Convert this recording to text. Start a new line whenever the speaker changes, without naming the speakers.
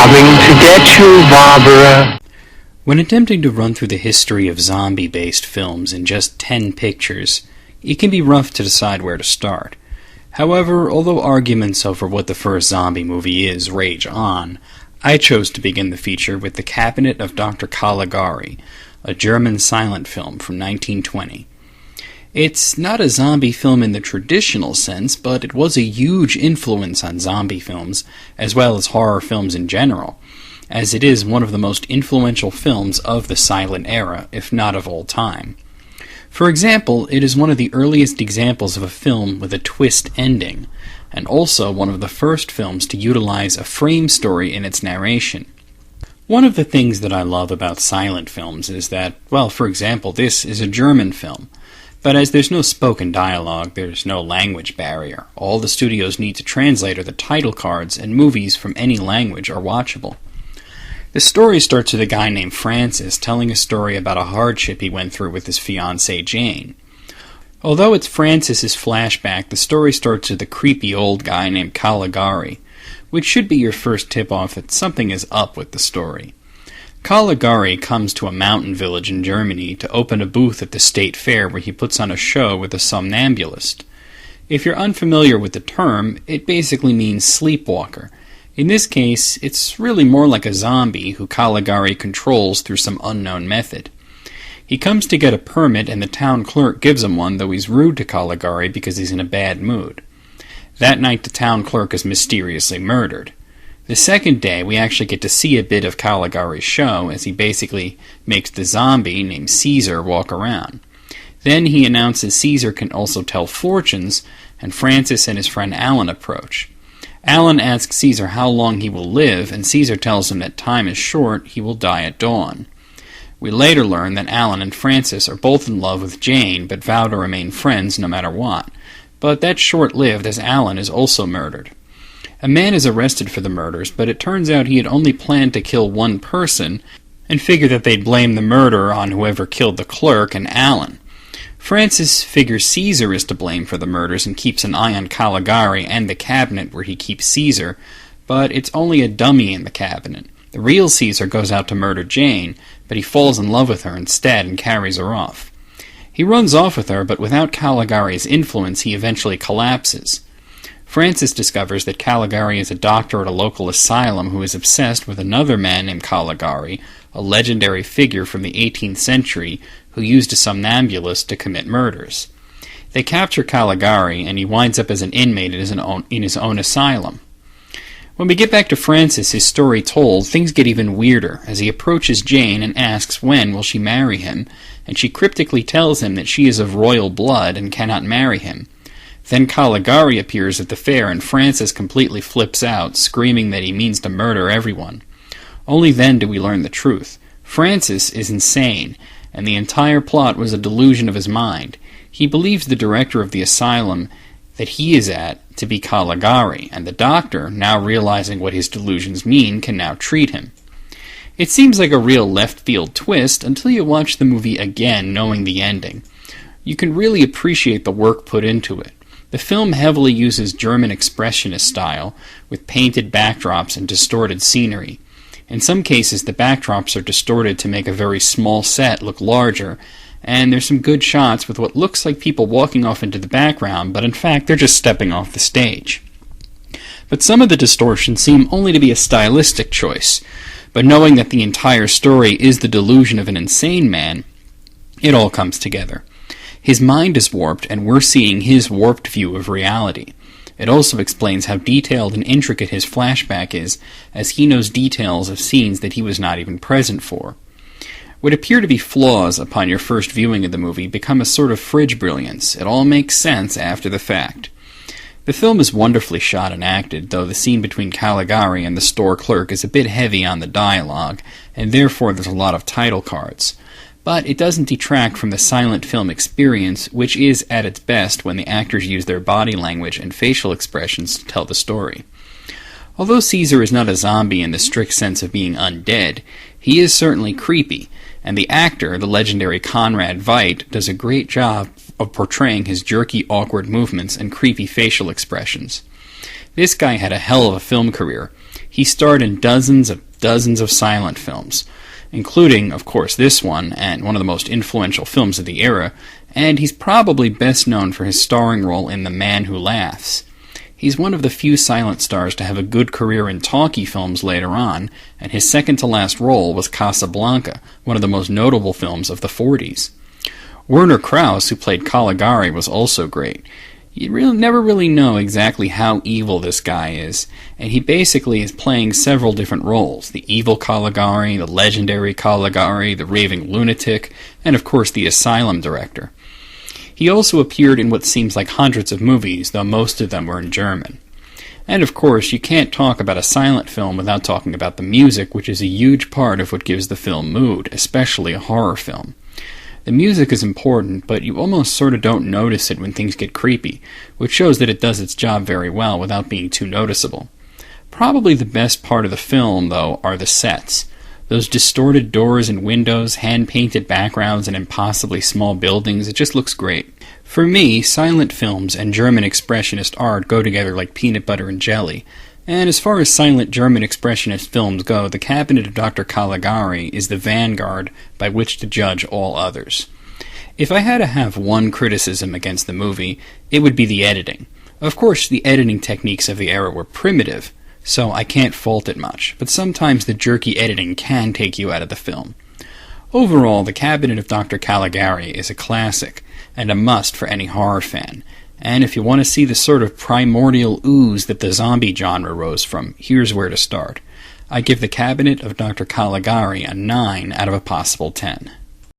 coming to get you, Barbara.
When attempting to run through the history of zombie-based films in just 10 pictures, it can be rough to decide where to start. However, although arguments over what the first zombie movie is rage on, I chose to begin the feature with The Cabinet of Dr. Caligari, a German silent film from 1920. It's not a zombie film in the traditional sense, but it was a huge influence on zombie films, as well as horror films in general, as it is one of the most influential films of the silent era, if not of all time. For example, it is one of the earliest examples of a film with a twist ending, and also one of the first films to utilize a frame story in its narration. One of the things that I love about silent films is that, well, for example, this is a German film, but as there's no spoken dialogue, there's no language barrier. All the studios need to translate are the title cards, and movies from any language are watchable. The story starts with a guy named Francis telling a story about a hardship he went through with his fiancée Jane. Although it's Francis's flashback, the story starts with a creepy old guy named Caligari, which should be your first tip-off that something is up with the story. Caligari comes to a mountain village in Germany to open a booth at the state fair where he puts on a show with a somnambulist. If you're unfamiliar with the term, it basically means sleepwalker. In this case, it's really more like a zombie who Caligari controls through some unknown method. He comes to get a permit and the town clerk gives him one, though he's rude to Caligari because he's in a bad mood. That night the town clerk is mysteriously murdered. The second day, we actually get to see a bit of Caligari's show as he basically makes the zombie named Caesar walk around. Then he announces Caesar can also tell fortunes, and Francis and his friend Alan approach. Alan asks Caesar how long he will live, and Caesar tells him that time is short, he will die at dawn. We later learn that Alan and Francis are both in love with Jane, but vow to remain friends no matter what. But that's short-lived, as Alan is also murdered. A man is arrested for the murders, but it turns out he had only planned to kill one person, and figured that they'd blame the murder on whoever killed the clerk and Alan. Francis figures Caesar is to blame for the murders and keeps an eye on Caligari and the cabinet where he keeps Caesar, but it's only a dummy in the cabinet. The real Caesar goes out to murder Jane, but he falls in love with her instead and carries her off. He runs off with her, but without Caligari's influence he eventually collapses. Francis discovers that Caligari is a doctor at a local asylum who is obsessed with another man named Caligari, a legendary figure from the 18th century who used a somnambulist to commit murders. They capture Caligari, and he winds up as an inmate in his own asylum. When we get back to Francis, his story told, things get even weirder as he approaches Jane and asks when will she marry him, and she cryptically tells him that she is of royal blood and cannot marry him. Then Caligari appears at the fair, and Francis completely flips out, screaming that he means to murder everyone. Only then do we learn the truth. Francis is insane, and the entire plot was a delusion of his mind. He believes the director of the asylum that he is at to be Caligari, and the doctor, now realizing what his delusions mean, can now treat him. It seems like a real left-field twist until you watch the movie again knowing the ending. You can really appreciate the work put into it. The film heavily uses German expressionist style, with painted backdrops and distorted scenery. In some cases, the backdrops are distorted to make a very small set look larger, and there's some good shots with what looks like people walking off into the background, but in fact they're just stepping off the stage. But some of the distortions seem only to be a stylistic choice, but knowing that the entire story is the delusion of an insane man, it all comes together. His mind is warped, and we're seeing his warped view of reality. It also explains how detailed and intricate his flashback is, as he knows details of scenes that he was not even present for. What appear to be flaws upon your first viewing of the movie become a sort of fridge brilliance. It all makes sense after the fact. The film is wonderfully shot and acted, though the scene between Caligari and the store clerk is a bit heavy on the dialogue, and therefore there's a lot of title cards. But it doesn't detract from the silent film experience, which is at its best when the actors use their body language and facial expressions to tell the story. Although Caesar is not a zombie in the strict sense of being undead, he is certainly creepy, and the actor, the legendary Conrad Veidt, does a great job of portraying his jerky, awkward movements and creepy facial expressions. This guy had a hell of a film career. He starred in dozens of silent films, including, of course, this one, and one of the most influential films of the era, and he's probably best known for his starring role in The Man Who Laughs. He's one of the few silent stars to have a good career in talkie films later on, and his second-to-last role was Casablanca, one of the most notable films of the 40s. Werner Krauss, who played Caligari, was also great. You never really know exactly how evil this guy is, and he basically is playing several different roles. The evil Caligari, the legendary Caligari, the raving lunatic, and of course the asylum director. He also appeared in what seems like hundreds of movies, though most of them were in German. And of course, you can't talk about a silent film without talking about the music, which is a huge part of what gives the film mood, especially a horror film. The music is important, but you almost sort of don't notice it when things get creepy, which shows that it does its job very well without being too noticeable. Probably the best part of the film, though, are the sets. Those distorted doors and windows, hand-painted backgrounds, and impossibly small buildings, it just looks great. For me, silent films and German expressionist art go together like peanut butter and jelly. And as far as silent German expressionist films go, The Cabinet of Dr. Caligari is the vanguard by which to judge all others. If I had to have one criticism against the movie, it would be the editing. Of course, the editing techniques of the era were primitive, so I can't fault it much, but sometimes the jerky editing can take you out of the film. Overall, The Cabinet of Dr. Caligari is a classic, and a must for any horror fan. And if you want to see the sort of primordial ooze that the zombie genre rose from, here's where to start. I give The Cabinet of Dr. Caligari a 9 out of a possible 10.